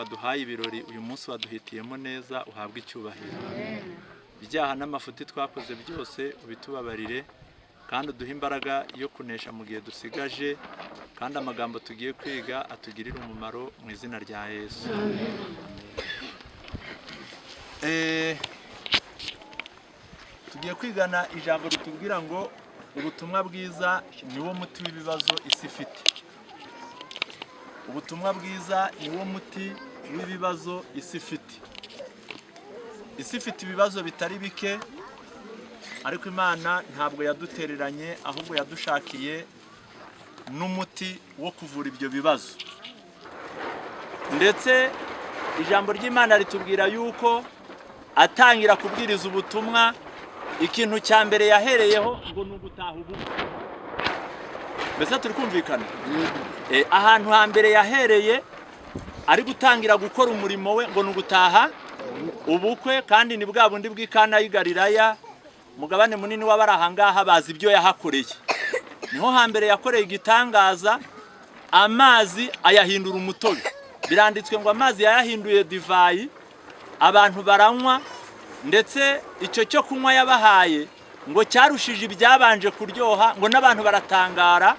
waduhaye ibirori uyu munsi waduhitiyemo neza uhabwe icyubahiro. Ibyaha n'amafuti twakoze byose ubitubabarire kandi uduhe imbaraga yo kunesha mu gihe dusigaje, kandi amagambo tugiye kwiga atugirire umumaro mu izina rya Yesu. Tugiye kwigana ijambo ritubwira ngo ubutumwa bwiza niwo muti w'ibibazo isi ifite. Ubutumwa bwiza niwo muti w'ibibazo isi ifite. Isi ifite ibibazo bitari bike, ariko Imana ntabwo yadutereranye, ahubwo yadushakiye n'umuti wo kuvura ibyo bibazo. Ndetse ijambo ry'Imana ritubwira yuko atangira kubwiriza ubutumwa, ikintu cya mbere yahereyeho ngo ni ugutaha ubukwe. Mbese turi kumvikana? Ahantu hambere yahereye ari gutangira gukora umurimo we ngo ni ugutaha ubukwe, kandi ni bwa bundi bw'Ikana y'i Galilaya, umugabane munini w'abari aha ngaha bazi ibyo yahakoreye. Niho hambere yakoreye igitangaza, amazi ayahindura umutobe. Biranditswe ngo amazi yayahinduye divayi, abantu baranywa, ndetse icyo cyo kunywa yabahaye ngo cyarushije ibyabanje kuryoha, ngo n'abantu baratangara,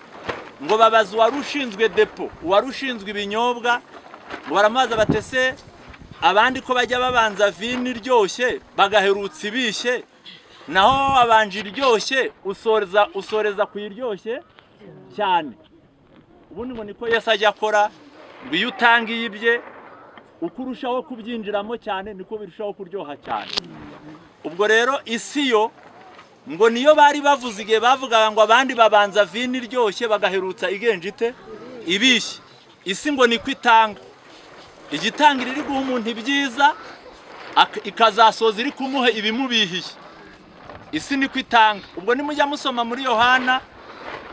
ngo babaza uwari ushinzwe depo, uwari ushinzwe ibinyobwa, ngo baramubaza batese abandi ko bajya babanza vino iryoshye bagaherutsa ibishye, naho abanje iryoshye usoreza kuyiryoshye cyane. Ubundi ngo niko Yesu ajya akora, ngo iyo utangiye ibye uko urushaho kubyinjiramo cyane niko birushaho kuryoha cyane. Ubwo rero isi yo ngo niyo bari bavuze igihe bavugaga ngo abandi babanza vino iryoshye bagaherutsa igenjite ibishye. Isi ngo niko itanga, igitangira iri guha umuntu ibyiza ikazasoza iri kumuha ibimubihiye. Isi niko itanga. Ubwo nimujya musoma muri Yohana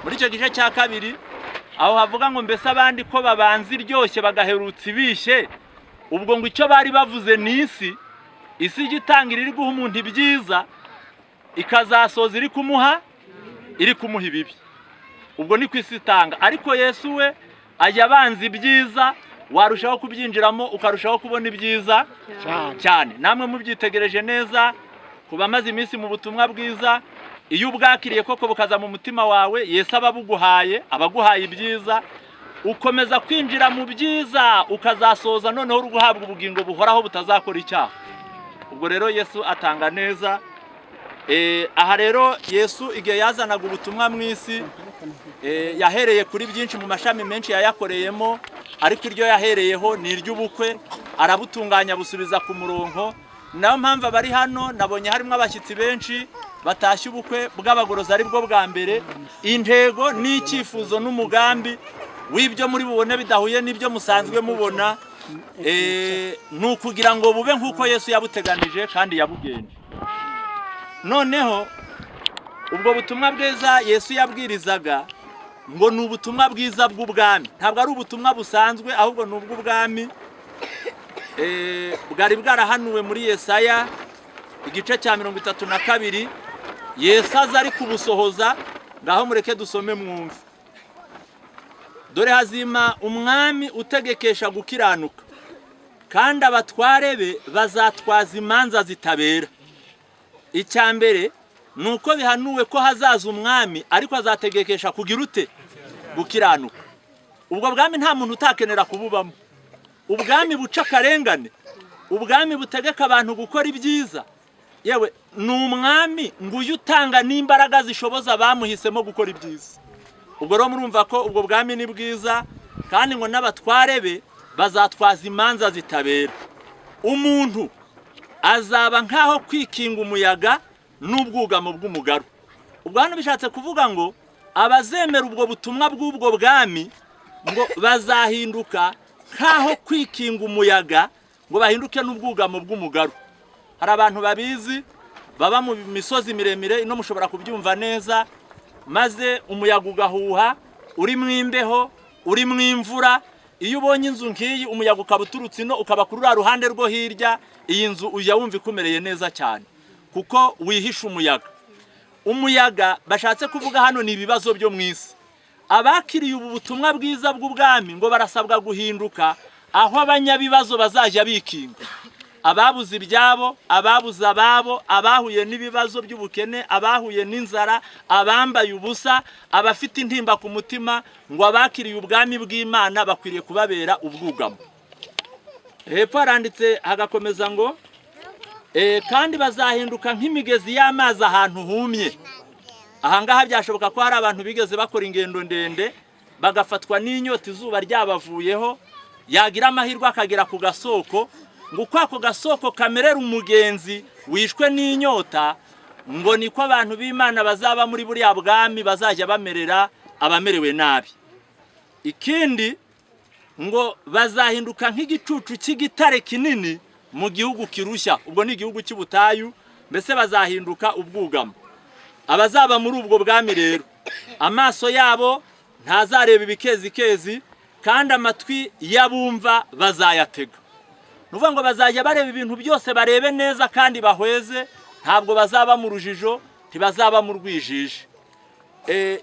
muri icyo gice cya 2, aho havuga ngo mbese abandi ko babanza iryoshye bagaherutsa ibishye, ubwo ngo icyo bari bavuze ni isi igitangira iri guha umuntu ibyiza ikazasoza iri kumuha ibibi. Ubwo niko isi itanga. Ariko Yesu we ajya abanza ibyiza, warushaho kubyinjiramo ukarushaho kubona ibyiza cyane. Namwe mubyitegereje neza, kuba maze iminsi mu butumwa bwiza, iyo ubwakiriye koko bukaza mu mutima wawe, Yesu abaguhaye ibyiza, ukomeza kwinjira mu byiza ukazasoza noneho uri guhabwa ubugingo buhoraho butazakora icyaha. Ubwo rero Yesu atanga neza. Aha rero Yesu igihe yazanaga ubutumwa mu isi, yahereye kuri byinshi mu mashami menshi yayakoreyemo, ariko iryo yahereyeho ni iry'ubukwe, arabutunganya busubiza ku murongo. Nayo mpamvu abari hano nabonye harimo abashyitsi benshi batashye ubukwe bw'abagorozi ari bwo bwa mbere. Intego n'icyifuzo n'umugambi w'ibyo muri bubone bidahuye n'ibyo musanzwe mubona, ni ukugira ngo bube nk'uko Yesu yabuteganije kandi yabugenje. Noneho ubwo butumwa bwiza Yesu yabwirizaga ngo ni ubutumwa bwiza bw'ubwami, ntabwo ari ubutumwa busanzwe, ahubwo ni ubw'ubwami. Bwari bwarahanuwe muri Yesaya igice cya 32. Yesu aza ari kubusohoza. Ngaho mureke dusome mwumve. Dore hazima umwami utegekesha gukiranuka, kandi abatware be bazatwaza imanza zitabera. Icya mbere nuko bihanuwe ko hazaza umwami, ariko azategekesha kugira ute? Gukiranuka. Ubwo bwami nta muntu utakenera kububamo. Ubwami buca akarengane, ubwami butegeka abantu gukora ibyiza. Yewe ni umwami ngo uyu utanga n'imbaraga zishoboza bamuhisemo gukora ibyiza. Ubwo rero murumva ko ubwo bwami ni bwiza, kandi ngo n'abatware be bazatwaza imanza zitabera. Umuntu azaba nkaho kwikinga umuyaga n'ubwugamo bw'umugaru. Ubwo hano bishatse kuvuga ngo abazemera ubwo butumwa bw'ubwo bwami ngo bazahinduka nkaho kwikinga umuyaga, ngo bahinduke n'ubwugamo bw'umugaru. Hari abantu babizi baba mu misozi miremire, ino mushobora kubyumva neza, maze umuyaga ugahuha, uri mu imbeho, uri mu imvura. Iyo ubonye inzu nk'iyi umuyaga ukaba uturutse ino ukaba kuri ruhande rwo hirya, iyi nzu ujya wumva ikumereye neza cyane kuko wihisha umuyaga. Umuyaga bashatse kuvuga hano ni ibibazo byo mu isi. Abakiriye ubu butumwa bwiza bw'ubwami ngo barasabwa guhinduka aho abanyabibazo bazajya bikinga, ababuze ibyabo, ababuze ababo, abahuye n'ibibazo by'ubukene, abahuye n'inzara, abambaye ubusa, abafite intimba ku mutima, ngo abakiriye ubwami bw'Imana bakwiriye kubabera ubwugamo. Hepfo haranditse hagakomeza ngo kandi bazahinduka nk'imigezi y'amazi ahantu humye. Ahangaha byashoboka ko hari abantu bigeze bakora ingendo ndende bagafatwa n'inyota, izuba ryabavuyeho, yagira amahirwe akagera ku gasoko, ngo uko ako gasoko kamerera umugenzi wishwe n'inyota, ngo niko abantu b'Imana bazaba muri buriya bwami bazajya bamerera abamerewe nabi. Ikindi ngo bazahinduka nk'igicucu cy'igitare kinini mu gihugu kirushya, ubwo ni igihugu cy'ubutayu, mbese bazahinduka ubwugamo. Abazaba muri ubwo bwami rero, amaso yabo ntazareba ibikezikezi, kandi amatwi y'abumva bazayatega. Nuvuga ngo bazajya bareba ibintu byose, barebe neza kandi bahweze, ntabwo bazaba mu rujijo, ntibazaba mu rwijiji.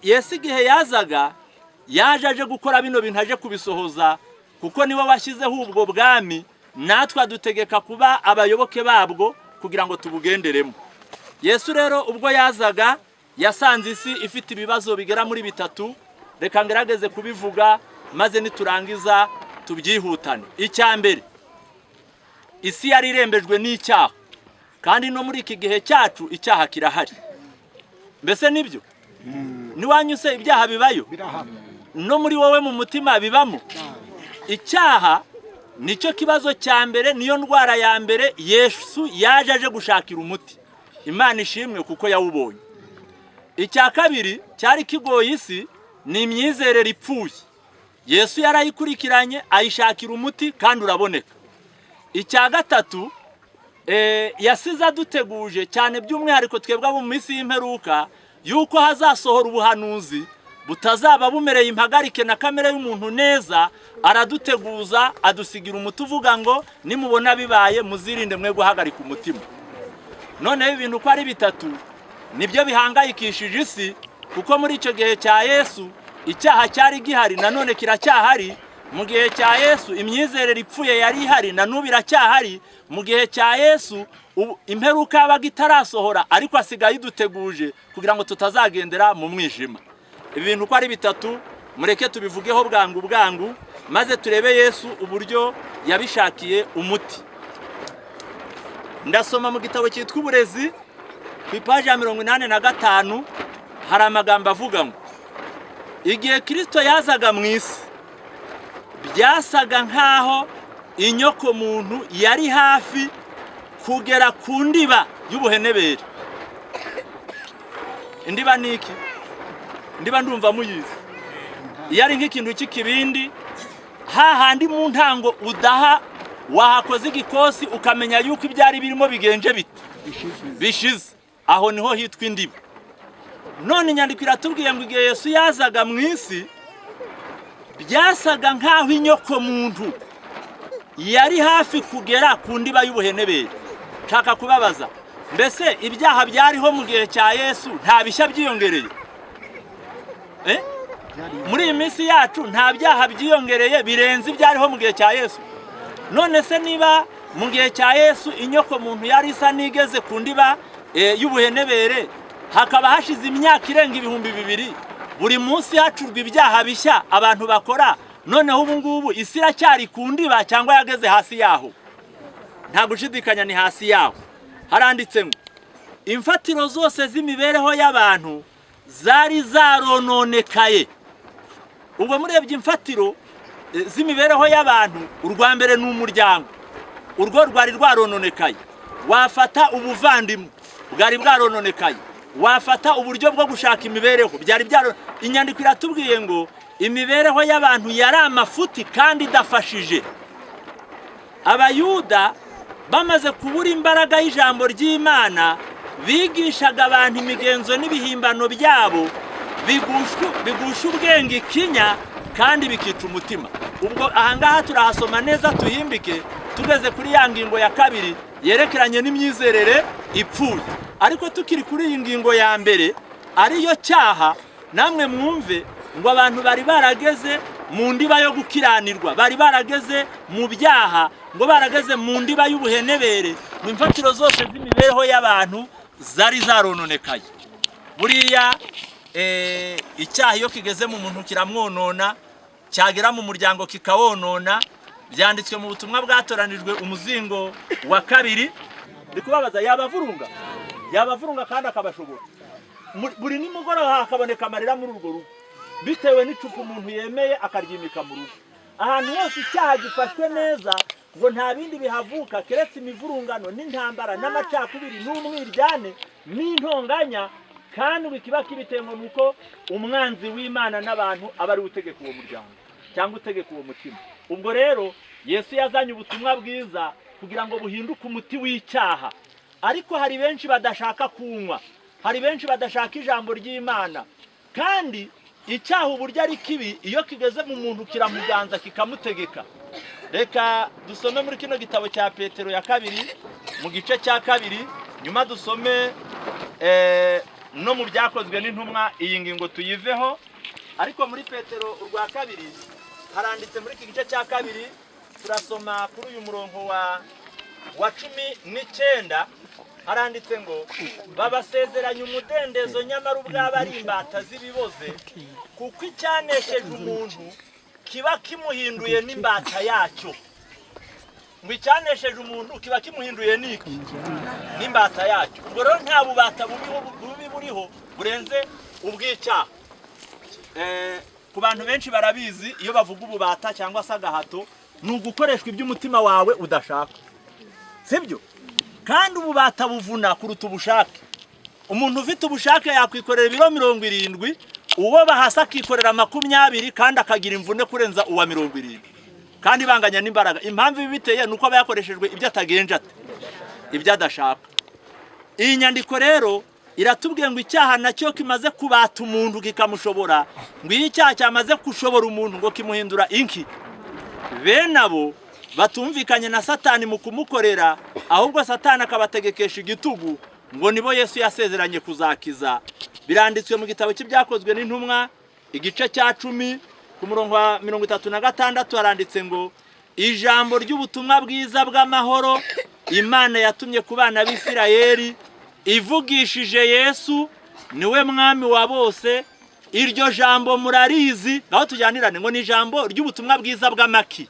Yesu igihe yazaga yaje aje gukora bino bintu, aje kubisohoza, kuko niwe washyizeho ubwo bwami, natwe adutegeka kuba abayoboke babwo kugira ngo tubugenderemo. Yesu rero ubwo yazaga yasanze isi ifite ibibazo bigera muri bitatu. Reka ngerageze kubivuga maze niturangiza tubyihutane. Icya mbere, isi yari irembejwe n'icyaha, kandi no muri iki gihe cyacu icyaha kirahari. Mbese nibyo? Niwanyuse ibyaha bibayo? No muri wowe mu mutima bibamo? Icyaha nicyo kibazo cya mbere, niyo ndwara ya mbere Yesu yaje aje gushakira umuti. Imana ishimwe kuko yawubonye. Icya kabiri cyari kigoye isi ni imyizerere ipfuye. Yesu yarayikurikiranye ayishakira umuti kandi uraboneka. Icya gatatu yasize aduteguje cyane, by'umwihariko twebwe mu minsi y'imperuka, yuko hazasohora ubuhanuzi butazaba bumereye impagarike na kamere y'umuntu neza. Araduteguza adusigira umuti uvuga ngo nimubona bibaye muzirinde mwe guhagarika umutima. Noneho ibintu uko ari bitatu nibyo bihangayikishije isi, kuko muri icyo gihe cya Yesu icyaha cyari gihari, nanone kiracyahari. Mu gihe cya Yesu imyizerere ipfuye yari ihari, na n'ubu iracyahari. Mu gihe cya Yesu imperuka yabaga itarasohora, ariko asigaye iduteguje kugira ngo tutazagendera mu mwijima. Ibintu uko ari bitatu mureke tubivugeho bwangu maze turebe Yesu uburyo yabishakiye umuti. Ndasoma mu gitabo cyitwa Uburezi ku ipaji ya 85 hari amagambo avuga ngo igihe Kristo yazaga mu isi byasaga nkaho inyoko muntu yari hafi kugera ku ndiba y'ubuhenebere. Indiba niki? Ndiba ndumva muyizi. Yari nk'ikintu cy'ikibindi, hahandi mu ntango udaha wahakoze igikosi ukamenya yuko ibyari birimo bigenje bite bishize, aho niho hitwa indiba. None inyandiko iratubwiye ngo igihe Yesu yazaga mu isi byasaga nkaho inyoko muntu yari hafi kugera ku ndiba y'ubuhenebere. Nshaka kubabaza, mbese ibyaha byariho mu gihe cya Yesu nta bishya byiyongereye? Muri iyi minsi yacu nta byaha byiyongereye birenze ibyariho mu gihe cya Yesu. None se niba mu gihe cya Yesu inyoko muntu yari isa nigeze ku ndiba y'ubuhenebere, hakaba hashize imyaka irenga 2000, buri munsi hacurwa ibyaha bishya abantu bakora, noneho ubu ngubu isi iracyari ku ndiba cyangwa yageze hasi yaho? Nta gushidikanya ni hasi yaho. Haranditse ngo imfatiro zose z'imibereho y'abantu zari zarononekaye. Ubwo murebye imfatiro z'imibereho y'abantu, urwa mbere ni umuryango, urwo rwari rwarononekaye. Wafata ubuvandimwe bwari bwarononekaye, wafata uburyo bwo gushaka imibereho byari byaro. Inyandiko iratubwiye ngo imibereho y'abantu yari amafuti kandi idafashije. Abayuda bamaze kubura imbaraga y'ijambo ry'Imana, bigishaga abantu imigenzo n'ibihimbano byabo bigusha ubwenge ikinya kandi bikica umutima. Ubwo ahangaha turahasoma neza tuhimbike, tugeze kuri ya ngingo ya kabiri yerekeranye n'imyizerere ipfuye. Ariko tukiri kuri iyi ngingo ya mbere ariyo cyaha, namwe mwumve ngo abantu bari barageze mu ndiba yo gukiranirwa, bari barageze mu byaha, ngo barageze mu ndiba y'ubuhenebere, mu imfatiro zose z'imibereho y'abantu zari zarononekaye. Buriya icyaha iyo kigeze mu muntu kiramwonona, cyagera mu muryango kikawonona. Byanditswe mu butumwa bwatoranijwe umuzingo wa 2. Ndikubabaza yabavurunga kandi akabashobora. Buri nimugoroba hakaboneka amarira muri urwo rugo, bitewe n'icupa umuntu yemeye akaryimika mu rugo. Ahantu hose icyaha gifashwe neza, ngo nta bindi bihavuka keretse imivurungano n'intambara n'amacakubiri n'umwiryane n'intonganya, kandi bikiba kibitengo nuko umwanzi w'Imana n'abantu aba ari utegeka uwo muryango cyangwa utegeka uwo mutima. Ubwo rero Yesu yazanye ubutumwa bwiza kugira ngo buhinduke umuti w'icyaha. Ariko hari benshi badashaka kunywa, hari benshi badashaka ijambo ry'Imana, kandi icyaha uburyo ari kibi iyo kigeze mu muntu kiramuganza kikamutegeka. Reka dusome muri kino gitabo cya Petero ya 2 mu gice cya 2, nyuma dusome no mu byakozwe n'intumwa iyi ngingo tuyiveho. Ariko muri Petero urwa 2 haranditse muri iki gice cya 2, turasoma kuri uyu murongo wa 19, haranditse ngo babasezeranya umudendezo nyamara ubwaba ari imbata z'ibiboze, kuko icyanesheje umuntu kiba kimuhinduye n'imbata yacyo. Ngo icyanesheje umuntu kiba kimuhinduye n'iki? N'imbata yacyo. Ubwo rero nta bubata bubi buriho burenze ubw'icyaha. Ku bantu benshi barabizi, iyo bavuga ububata cyangwa se agahato, ni ugukoreshwa iby'umutima wawe udashaka, sibyo? Kandi ububata buvuna kuruta ubushake. Umuntu ufite ubushake yakwikorera ibiro 70, uwo bahasa akikorera 20, kandi akagira imvune kurenza uwa 70, kandi banganya n'imbaraga. Impamvu biteye nuko aba yakoreshejwe ibyo atagenje ate, ibyo adashaka. Iyi nyandiko rero iratubwiye ngo icyaha nacyo kimaze kubata umuntu kikamushobora, ngo iyi cyaha cyamaze kushobora umuntu ngo kimuhindura inki. Bene abo batumvikanye na Satani mu kumukorera, ahubwo Satani akabategekesha igitugu, ngo nibo Yesu yasezeranye kuzakiza. Biranditswe mu gitabo cy'ibyakozwe n'intumwa igice cya 10 ku murongo wa 36 haranditse ngo ijambo ry'ubutumwa bwiza bw'amahoro Imana yatumye ku bana b'Isirayeli ivugishije Yesu niwe mwami wa bose. Iryo jambo murarizi, ngaho tujyanirane ngo ni ijambo ry'ubutumwa bwiza bw'amaki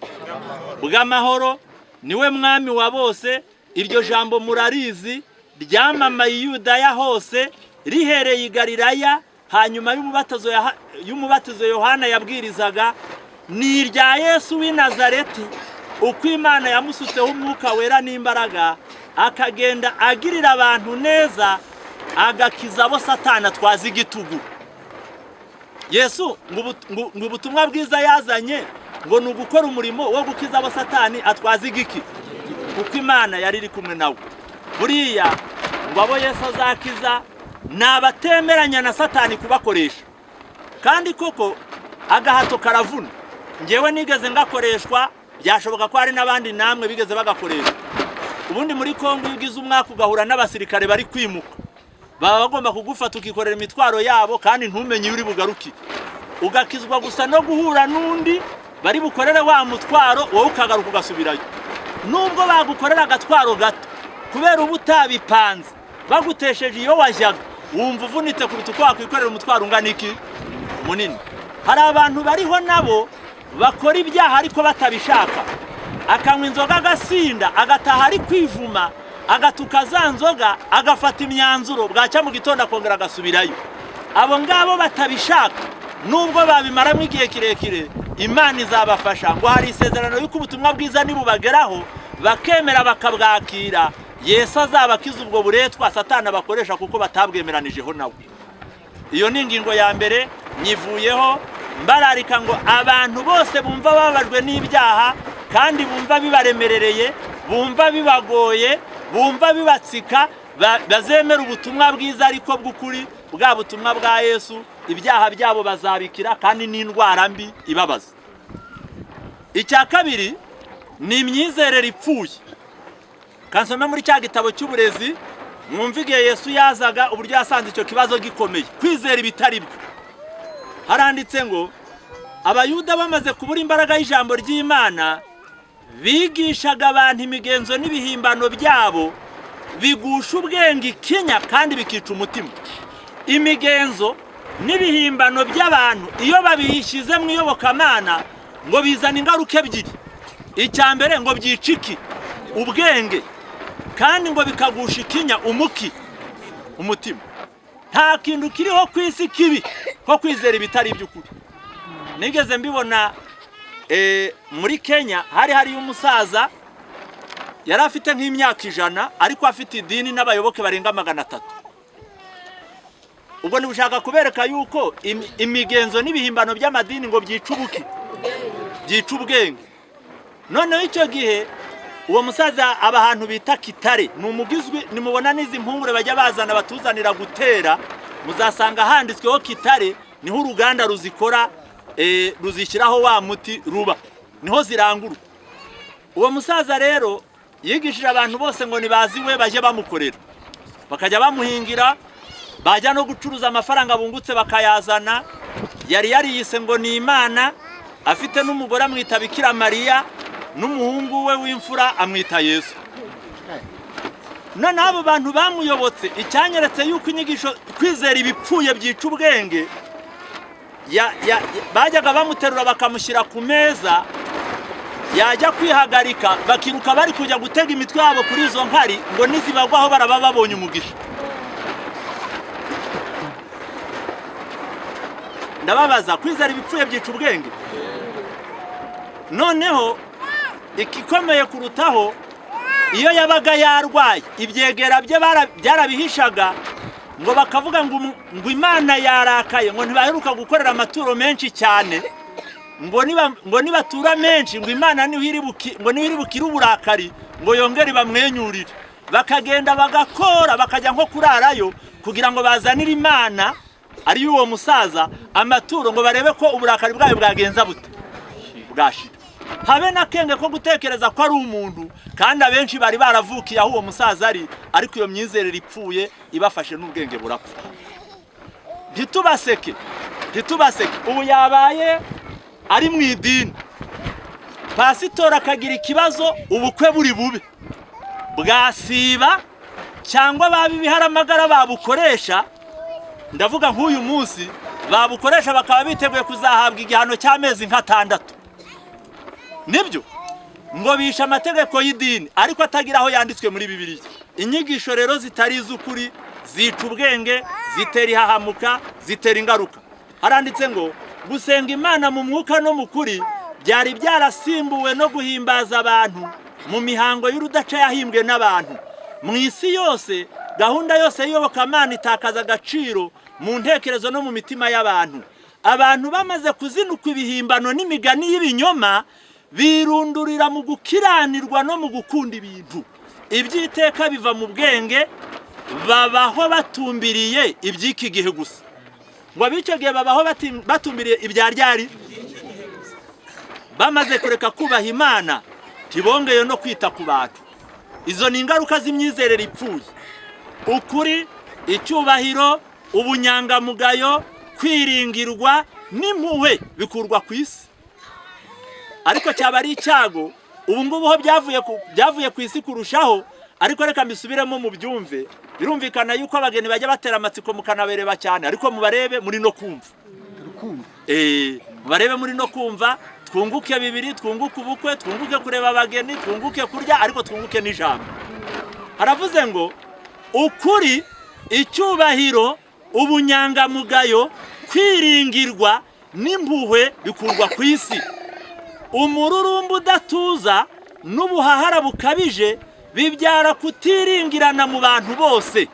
bw'amahoro, niwe mwami wa bose. Iryo jambo murarizi ryamamaye Yudaya hose, rihereye i Galilaya, hanyuma y'umubatizo Yohana yabwirizaga, ni irya Yesu w'i Nazareti, uko Imana yamusutseho umwuka wera n'imbaraga, akagenda agirira abantu neza, agakiza abo Satani atwaza igitugu. Yesu ngo ubutumwa bwiza yazanye ngo ni ugukora umurimo wo gukiza abo Satani atwaza igiki, kuko Imana yari iri kumwe nawe. Buriya ngo abo Yesu azakiza ni abatemeranya na Satani kubakoresha. Kandi koko agahato karavuna. Ngewe nigeze ngakoreshwa, byashoboka ko hari n'abandi namwe bigeze bagakoresha. Ubundi muri Kongo yugize umwaka ugahura n'abasirikare bari kwimuka, baba bagomba kugufata ukikorera imitwaro yabo, kandi ntumenye uri bugaruki. Ugakizwa gusa no guhura n'undi bari bukorere wa mutwaro, wowe ukagaruka ugasubirayo. Nubwo bagukorera agatwaro gato, kubera ubu utabipanze, bagutesheje iyo wajyaga, wumva uvunitse kuruta uko wakwikorera umutwaro ungana iki munini. Hari abantu bariho nabo bakora ibyaha ariko batabishaka, akanywa inzoga agasinda, agataha ari kwivuma, agatuka za nzoga, agafata imyanzuro, bwacya mu gitondo akongera agasubirayo. Abo ngabo batabishaka, nubwo babimaramo igihe kirekire, Imana izabafasha. Ngo hari isezerano y'uko ubutumwa bwiza nibubageraho bakemera bakabwakira, Yesu azabakiza ubwo buretwa Satani bakoresha kuko batabwemeranijeho nawe. Iyo ni ingingo ya mbere nyivuyeho, mbararika ngo abantu bose bumva babajwe n'ibyaha, kandi bumva bibaremerereye, bumva bibagoye, bumva bibatsika, bazemera ubutumwa bwiza ariko bw'ukuri, bwa butumwa bwa Yesu, ibyaha byabo bazabikira, kandi n'indwara mbi ibabaza. Icya kabiri ni imyizerere ipfuye. Kansome muri cya gitabo cy'uburezi, mwumva igihe Yesu yazaga uburyo yasanze icyo kibazo gikomeye, kwizera ibitari byo. Haranditse ngo abayuda bamaze kubura imbaraga y'ijambo ry'Imana bigishaga abantu imigenzo n'ibihimbano byabo bigusha ubwenge ikinya kandi bikica umutima. Imigenzo n'ibihimbano by'abantu iyo babishyize mu iyobokamana ngo bizana ingaruka ebyiri. Icya mbere ngo byica iki ubwenge, kandi ngo bikagusha ikinya umutima. Nta kintu kiriho ku isi kibi ko kwizera ibitari iby'ukuri. Nigeze mbibona muri Kenya, hari umusaza yari afite nk'imyaka 100 ariko afite idini n'abayoboke barenga 300. Ubwo nibushaka kubereka yuko imigenzo n'ibihimbano by'amadini ngo byica ubwenge. Noneho icyo gihe uwo musaza aba ahantu bita Kitare, numugizwe nimubona n'izi mpungure bajya bazana batuzanira gutera, muzasanga handitsweho Kitare, niho uruganda ruzikora ruzishyiraho wa muti ruba, niho zirangurwa. Uwo musaza rero yigishije abantu bose ngo nibaziwe baje bamukorera, bakajya bamuhingira, bajya no gucuruza amafaranga bungutse bakayazana. Yari yariyise ngo ni Imana, afite n'umugore amwita Bikira Mariya, n'umuhungu we w'imfura amwita Yesu. None abo bantu bamuyobotse, icyanyeretse yuko inyigisho kwizera ibipfuye byica ubwenge, bajyaga bamuterura bakamushyira ku meza, yajya kwihagarika bakiruka bari kujya gutega imitwe yabo kuri izo nkari ngo nizibagwaho baraba babonye umugisha. Ndababaza, kwizera ibipfuye byica ubwenge? Noneho ikikomeye kurutaho, iyo yabaga yarwaye ibyegera bye byarabihishaga ngo bakavuga ngo Imana yarakaye, ngo ntibaheruka gukorera amaturo menshi cyane, ngo nibatura menshi ngo Imana niho iri bukire uburakari, ngo yongere bamwenyurire. Bakagenda bagakora bakajya nko kurarayo kugira ngo bazanire Imana ari uwo musaza amaturo, ngo barebe ko uburakari bwayo bwagenza bute bwashira. Habe nakenge ko gutekereza ko ari umuntu, kandi abenshi bari baravukiye aho uwo musaza ari, ariko iyo myizerere ipfuye ibafashe n'ubwenge burapfa. Ntitubaseke. Ubu yabaye ari mu idini, pasitora akagira ikibazo, ubukwe buri bube bwasiba, cyangwa babibiharamagara babukoresha. Ndavuga nk'uyu munsi babukoresha bakaba biteguye kuzahabwa igihano cy'amezi 6. Nibyo ngo bisha amategeko y'idini ariko atagira aho yanditswe muri Bibiliya. Inyigisho rero zitari iz'ukuri zica ubwenge, zitera ihahamuka, zitera ingaruka. Haranditse ngo gusenga Imana mu mwuka no mu kuri byari byarasimbuwe no guhimbaza abantu mu mihango y'urudaca yahimbwe n'abantu. Mu isi yose gahunda yose y'iyobokamana itakaza agaciro mu ntekerezo no mu mitima y'abantu. Abantu bamaze kuzinuka ibihimbano n'imigani y'ibinyoma, birundurira mu gukiranirwa no mu gukunda ibintu. Ibyiteka biva mu bwenge, babaho batumbiriye iby'iki gihe gusa. Ngo ab'icyo gihe babaho batumbiriye ibyaryari, bamaze kureka kubaha Imana, tibongeye no kwita ku bantu. Izo ni ingaruka z'imyizerere ipfuye. Ukuri, icyubahiro, ubunyangamugayo, kwiringirwa n'impuhwe bikurwa ku isi. Ariko cyaba ari icyago, ubu ngubu ho byavuye ku isi kurushaho. Ariko reka mbisubiremo mu byumve. Birumvikana yuko abageni bajya batera amatsiko mukanabereba cyane, ariko mubarebe muri no kumva. Mubarebe muri no kumva, twunguke bibiri, twunguke ubukwe, twunguke kureba abageni, twunguke kurya, ariko twunguke n'ijambo. Haravuze ngo ukuri, icyubahiro, ubunyangamugayo, kwiringirwa n'impuhwe bikurwa ku isi. Umururumba udatuza n'ubuhahara bukabije bibyara kutiringirana mu bantu bose.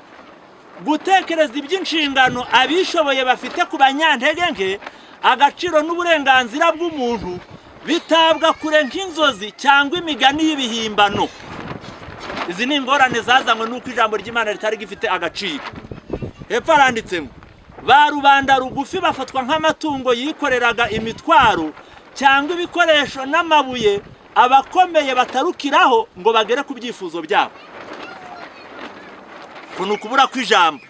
Gutekereza iby'inshingano abishoboye bafite ku banyantege nke, agaciro n'uburenganzira bw'umuntu bitabwa kure nk'inzozi cyangwa imigani y'ibihimbano. Izi ni ingorane zazanywe n'uko ijambo ry'Imana ritari gifite agaciro. Hepfo haranditse ngo ba rubanda rugufi bafatwa nk'amatungo yikoreraga imitwaro cyangwa ibikoresho n'amabuye abakomeye batarukiraho ngo bagere ku byifuzo byabo. Kuno kubura kw'ijambo,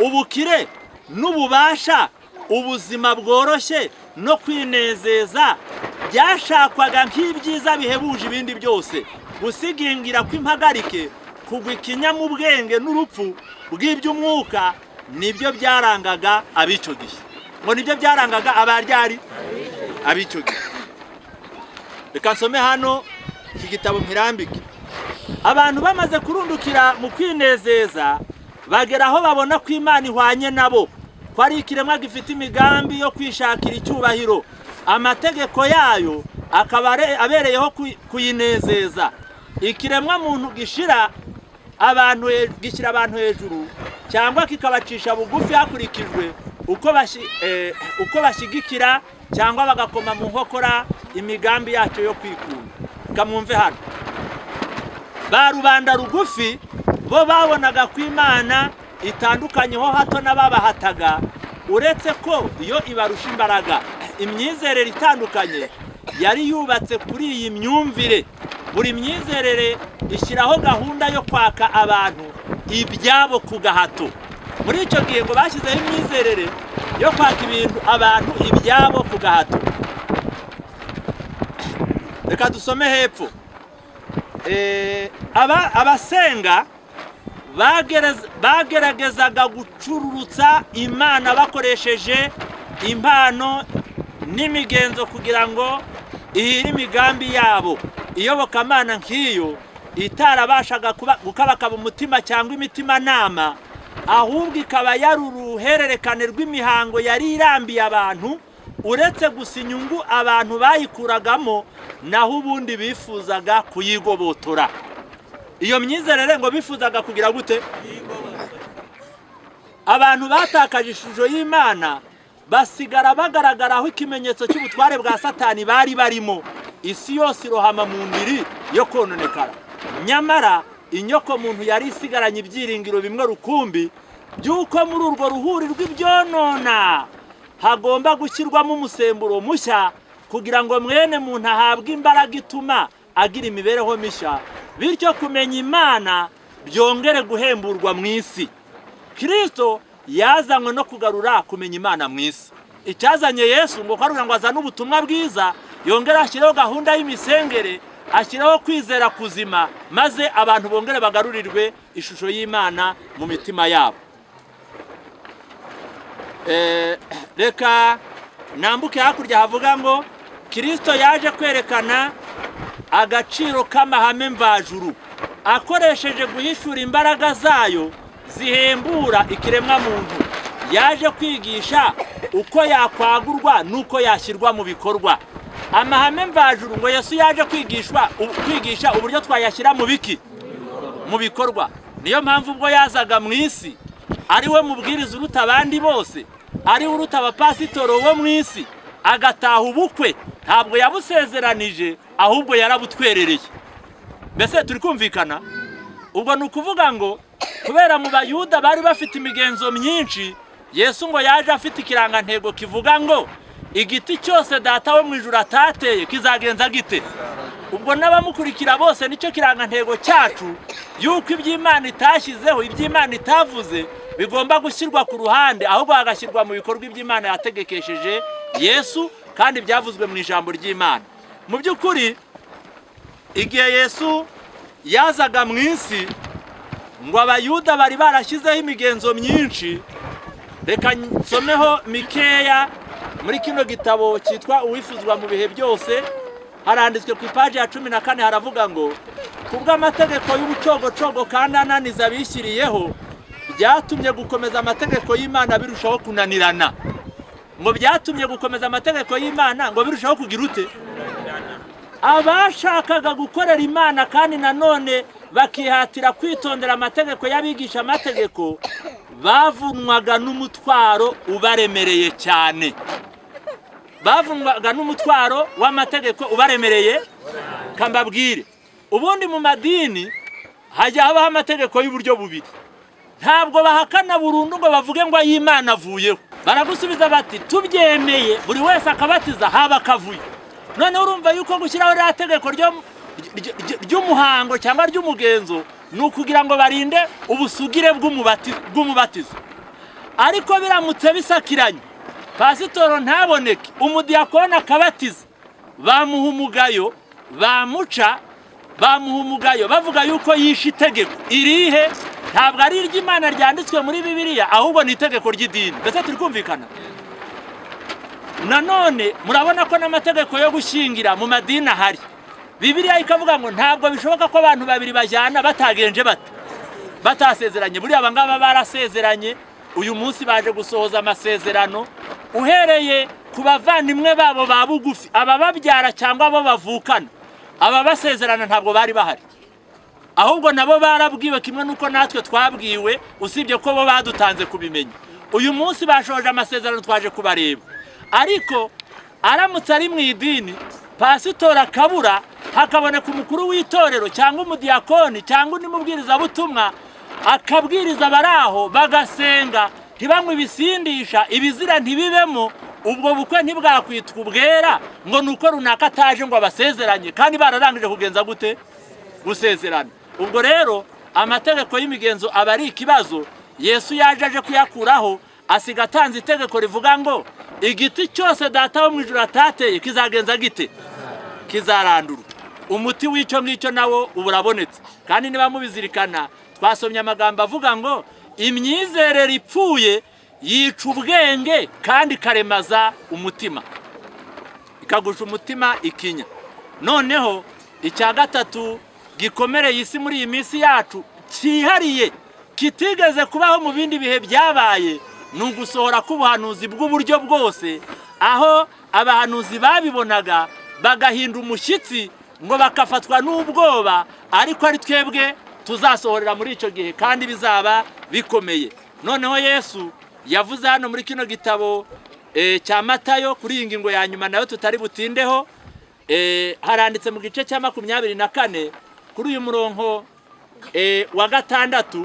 ubukire n'ububasha, ubuzima bworoshye no kwinezeza byashakwaga nk'ibyiza bihebuje ibindi byose. Gusigingira kw'impagarike, kugwa ikinyamubwenge n'urupfu bw'iby'umwuka nibyo byarangaga abico gihe. Ngo nibyo byarangaga abaryari abico gihe. Reka nsome hano iki gitabo nkirambike. Abantu bamaze kurundukira mu kwinezeza bagera aho babona ko Imana ihwanye nabo, ko ari ikiremwa gifite imigambi yo kwishakira icyubahiro. Amategeko yayo akaba abereyeho kuyinezeza. Ikiremwa muntu gishyira abantu hejuru cyangwa kikabacisha bugufi hakurikijwe uko bashyigikira cyangwa bagakoma mu nkokora imigambi yacyo yo kwikunda. Kamwumve hano, ba rubanda rugufi bo babonaga ko Imana itandukanyeho hato n'ababahataga, uretse ko iyo ibarusha imbaraga. Imyizerere itandukanye yari yubatse kuri iyi myumvire. Buri myizerere ishyiraho gahunda yo kwaka abantu ibyabo ku gahato. Muri icyo gihe ngo bashyizeho imyizerere yo kwaka abantu ibyabo ku gahato. Reka dusome hepfo. Abasenga bageragezaga gucururutsa Imana bakoresheje impano n'imigenzo kugira ngo ihire imigambi yabo. Iyobokamana nk'iyo itarabashaga gukabakaba umutima cyangwa imitimanama, ahubwo ikaba yari uruhererekane rw'imihango yari irambiye abantu, uretse gusa inyungu abantu bayikuragamo, naho ubundi bifuzaga kuyigobotora. Iyo myizerere ngo bifuzaga kugira gute? Abantu batakaje ishusho y'Imana basigara bagaragaraho ikimenyetso cy'ubutware bwa Satani bari barimo. Isi yose irohama mu ndiri yo kononekara. Nyamara inyoko muntu yari isigaranye ibyiringiro bimwe rukumbi by'uko muri urwo ruhuri rw'ibyonona hagomba gushyirwamo umusemburo mushya, kugira ngo mwene muntu ahabwe imbaraga ituma agira imibereho mishya, bityo kumenya Imana byongere guhemburwa mu isi. Kristo yazanywe no kugarura kumenya Imana mu isi. Icyazanye Yesu ngo kwarugira ngo azane ubutumwa bwiza, yongera ashyiraho gahunda y'imisengere, ashyiraho kwizera kuzima, maze abantu bongere bagarurirwe ishusho y'Imana mu mitima yabo. Reka nambuke hakurya havuga ngo Kristo yaje kwerekana agaciro k'amahame mvajuru, akoresheje guhishura imbaraga zayo zihembura ikiremwa muntu. Yaje kwigisha uko yakwagurwa nuko yashyirwa mu bikorwa. Amahame mvajuru ngo Yesu yaje kwigisha uburyo twayashyira mu biki? Mu bikorwa. Niyo mpamvu ubwo yazaga mu isi ari we mubwiriza uruta abandi bose, ari uruta abapasitoro bo mu isi, agataha ubukwe ntabwo yabusezeranije, ahubwo yarabutwerereye. Mbese turi kumvikana? Ubwo ni ukuvuga ngo kubera mu Bayuda bari bafite imigenzo myinshi, Yesu ngo yaje afite ikirangantego kivuga ngo igiti cyose Data wo mu ijuru atateye kizagenza gite. Ubwo n'abamukurikira bose nicyo kirangantego cyacu, yuko iby'Imana itashyizeho, iby'Imana itavuze bigomba gushyirwa ku ruhande, ahubwo hagashyirwa mu bikorwa iby'Imana yategekesheje Yesu kandi byavuzwe mu ijambo ry'Imana. Mu by'ukuri igihe Yesu yazaga mu isi ngo Abayuda bari barashyizeho imigenzo myinshi. Reka nsomeho mikeya muri kino gitabo cyitwa Uwifuzwa mu bihe byose. Haranditswe ku ipaji ya 14 haravuga ngo kubw'amategeko y'ubucogocogo kandi ananiza abishyiriyeho byatumye gukomeza amategeko y'Imana birushaho kunanirana. Ngo byatumye gukomeza amategeko y'Imana ngo birushaho kugira ute? Abashakaga gukorera Imana kandi nanone bakihatira kwitondera amategeko y'abigisha amategeko bavunwaga n'umutwaro ubaremereye cyane. Bavunwaga n'umutwaro w'amategeko ubaremereye. Kambabwire, ubundi mu madini hajya habaho amategeko y'uburyo bubiri. Ntabwo bahakana burundu ngo bavuge ngo ay'Imana avuyeho. Baragusubiza bati tubyemeye, buri wese akabatiza haba akavuye. None urumva yuko gushyiraho rya tegeko ry'umuhango cyangwa ry'umugenzo ni ukugira ngo barinde ubusugire bw'umubatizo. Ariko biramutse bisakiranye pasitoro ntaboneke, umudiyakoni akabatiza, bamuha umugayo, bamuca, bamuha umugayo bavuga yuko yishe itegeko. Irihe? Ntabwo ari iry'Imana ryanditswe muri Bibiliya, ahubwo ni itegeko ry'idini. Mbese turi kumvikana? Nanone murabona ko n'amategeko yo gushyingira mu madini ahari. Bibiliya ikavuga ngo ntabwo bishoboka ko abantu babiri bajyana batagenje batasezeranye. Buriya abangaba barasezeranye, uyu munsi baje gusohoza amasezerano. Uhereye ku bavandimwe babo ba bugufi, abababyara cyangwa abo bavukana, aba basezerana ntabwo bari bahari, ahubwo nabo barabwiwe kimwe nuko natwe twabwiwe, usibye ko bo badutanze kubimenya. Uyu munsi bashoje amasezerano, twaje kubareba. Ariko aramutse ari mu idini, pasitora kabura, hakaboneka umukuru w'itorero cyangwa umudiyakoni cyangwa undi mubwirizabutumwa akabwiriza abaraho bagasenga, ntibanywe ibisindisha, ibizira ntibibemo, ubwo bukwe ntibwakwitwa ubwera ngo nuko runaka ataje ngo abasezeranye kandi bararangije kugenza gute? Gusezerana. Ubwo rero amategeko y'imigenzo aba ari ikibazo. Yesu yaje aje kuyakuraho, asiga atanze itegeko rivuga ngo igiti cyose data wo mu ijuru atateye kizagenza gite? Kizarandurwa. Umuti w'icyo ngicyo nawo uburabonetse. Kandi niba mubizirikana, twasomye amagambo avuga ngo imyizerere ipfuye yica ubwenge kandi karemaza umutima, ikagusha umutima ikinya. Noneho icya gatatu gikomereye isi muri iyi minsi yacu, cyihariye kitigeze kubaho mu bindi bihe byabaye, ni ugusohora k'ubuhanuzi bw'uburyo bwose, aho abahanuzi babibonaga bagahinda umushyitsi ngo bakafatwa n'ubwoba, ariko ari twebwe tuzasohorera muri icyo gihe kandi bizaba bikomeye. Noneho Yesu yavuze hano muri kino gitabo cya Matayo, kuri iyi ngingo ya nyuma nayo tutari butindeho, haranditse mu gice cya 24 kuri uyu murongo wa 6,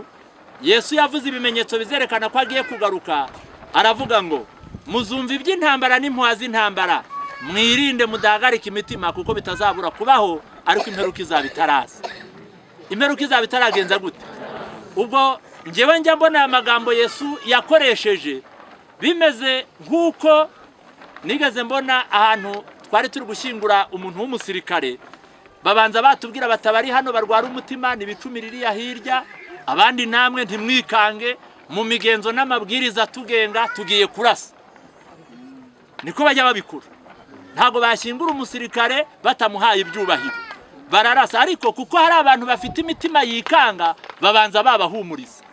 Yesu yavuze ibimenyetso bizerekana ko agiye kugaruka. Aravuga ngo muzumva iby'intambara n'impuha z'intambara, mwirinde mudahagarika imitima kuko bitazabura kubaho, ariko imperuka izaba itaraza. Imperuka izaba itaragenza gute? Ubwo njyewe njya mbona amagambo Yesu yakoresheje bimeze nk'uko nigeze mbona ahantu twari turi gushyingura umuntu w'umusirikare, babanza batubwira batabari hano barwara umutima nibicumiririya hirya, abandi namwe ntimwikange, mu migenzo n'amabwiriza tugenga tugiye kurasa. Niko bajya babikura. Ntago bashyingura umusirikare batamuhaye ibyubahiro, bararasa. Ariko kuko hari abantu bafite imitima yikanga, babanza babahumuriza.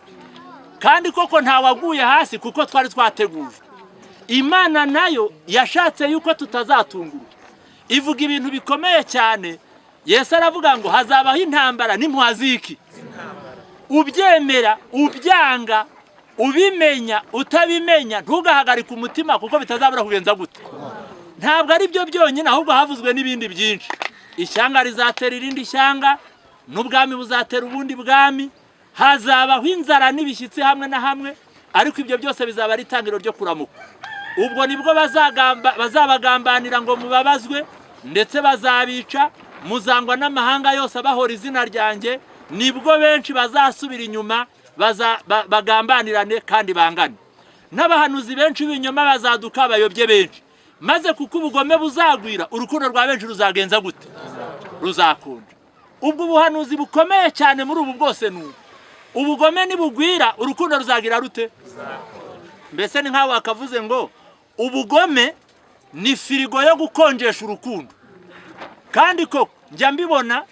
Kandi koko ntawaguye hasi kuko twari twateguje. Imana nayo yashatse yuko tutazatungurwa, ivuga ibintu bikomeye cyane. Yesu aravuga ngo hazabaho intambara n'impuha z'iki? Ubyemera, ubyanga, ubimenya, utabimenya, ntugahagarike umutima kuko bitazabura kugenza gute? Ntabwo ari byo byonyine, ahubwo havuzwe n'ibindi byinshi. Ishyanga rizatera irindi shyanga, n'ubwami buzatera ubundi bwami, hazabaho inzara n'ibishyitsi hamwe na hamwe, ariko ibyo byose bizaba ari itangiriro ryo kuramuka. Ubwo nibwo bazabagambanira ngo mubabazwe, ndetse bazabica, muzangwa n'amahanga yose abahora izina ryanjye, nibwo benshi bazasubira inyuma, bagambanirane kandi bangane. N'abahanuzi benshi b'ibinyoma bazaduka bayobye benshi, maze kuko ubugome buzagwira, urukundo rwa benshi ruzagenza gute? Ruzakonja. Ubwo ubuhanuzi bukomeye cyane muri ubu bwose n'ubu, ubugome nibugwira, urukundo ruzagira rute? Mbese ni nkaho wakavuze ngo ubugome ni firigo yo gukonjesha urukundo. Kandi koko njya mbibona,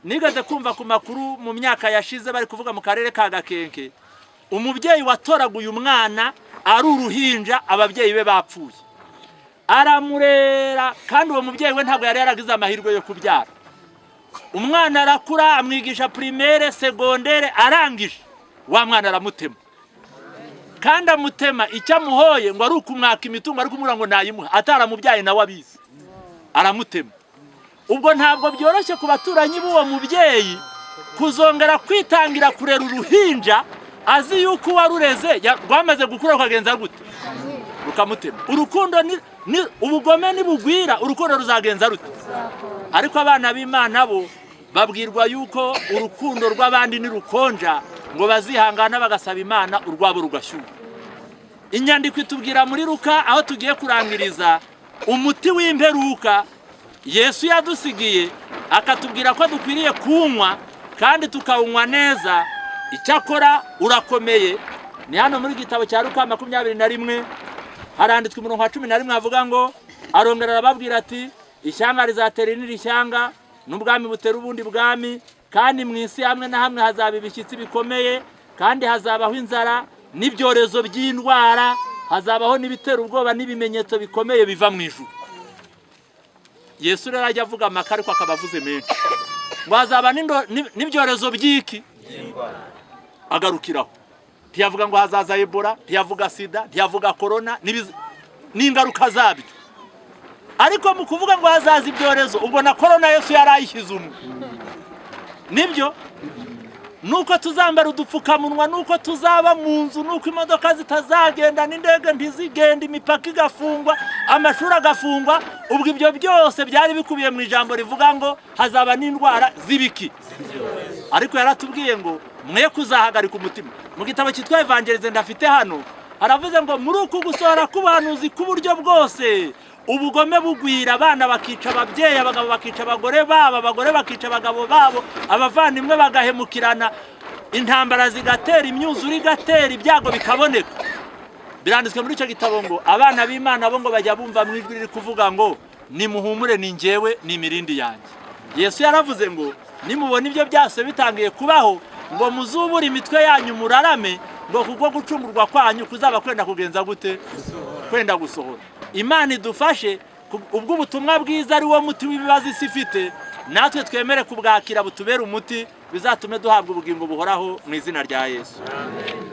nigeze kumva ku makuru mu myaka yashize bari kuvuga mu karere ka Gakenke, umubyeyi watoraguye umwana ari uruhinja, ababyeyi be bapfuye, aramurera, kandi uwo mubyeyi we ntabwo yari yaragize amahirwe yo kubyara. Umwana arakura, amwigisha primaire, secondaire, arangije wa mwana aramutema. Kandi amutema icyo amuhoye ngo ari ukumwaka imitungo, ari kumubwira ngo nayimuha, ataramubyaye nawe abizi, aramutema. Ubwo ntabwo byoroshye ku baturanyi b'uwo mubyeyi kuzongera kwitangira kurera uruhinja, azi yuko warureze rwamaze gukura rukagenza gute? Rukamutema. Urukundo ni ubugome nibugwira, urukundo ruzagenza rute? Ariko abana b'Imana bo babwirwa yuko urukundo rw'abandi ni rukonja, ngo bazihangana bagasaba Imana urwabo rugashyuha. inyandiko itubwira muri Luka aho tugiye kurangiriza umuti w'imperuka Yesu yadusigiye, akatubwira ko dukwiriye kunywa kandi tukawunywa neza. Icyakora urakomeye. Ni hano muri gitabo cya Luka 21 haranditswe umurongo wa 11 havuga ngo, arongera arababwira ati, ishyanga rizatera irindi shyanga n'ubwami butera ubundi bwami, kandi mu isi hamwe na hamwe hazaba ibishyitsi bikomeye, kandi hazabaho inzara n'ibyorezo by'indwara, hazabaho n'ibitera ubwoba n'ibimenyetso bikomeye biva mu ijuru. Yesu rero ajya avuga amakari ko akabavuze menshi ngo hazaba n'ibyorezo by'iki agarukiraho. Ntiyavuga ngo hazaza Ebola, ntiyavuga sida, ntiyavuga corona n'ingaruka zabyo. Ariko mu kuvuga ngo hazaza ibyorezo, ubwo na corona Yesu yarayishyize umwe. Nibyo nuko tuzambara udupfukamunwa, nuko tuzaba mu nzu, nuko imodoka zitazagenda n'indege ntizigenda, imipaka igafungwa, amashuri agafungwa. Ubwo ibyo byose byari bikubiye mu ijambo rivuga ngo hazaba n'indwara z'ibiki. Ariko yaratubwiye ngo mwe kuzahagarika umutima. Mu gitabo cyitwa Evangelize ndafite hano haravuze ngo muri uku gusohora k'ubuhanuzi k'uburyo bwose ubugome bugwira, abana bakica ababyeyi, abagabo bakica abagore babo, abagore bakica abagabo babo, abavandimwe bagahemukirana, intambara zigatera, imyuzure igatera, ibyago bikaboneka. Biranditswe muri icyo gitabo ngo abana b'Imana bo ngo bajya bumva mu ijwi riri kuvuga ngo nimuhumure, ni njyewe, ni imirindi yanjye. Yesu yaravuze ngo nimubona ibyo byose bitangiye kubaho, ngo muzubure imitwe yanyu murarame, ngo kubwo gucungurwa kwanyu kuzaba kwenda kugenza gute? Kwenda gusohora. Imana idufashe ubwo ubutumwa bwiza ari wo muti w'ibibazo isi ifite, natwe twemere kubwakira butubera umuti, bizatume duhabwa ubugingo buhoraho mu izina rya Yesu. Amen.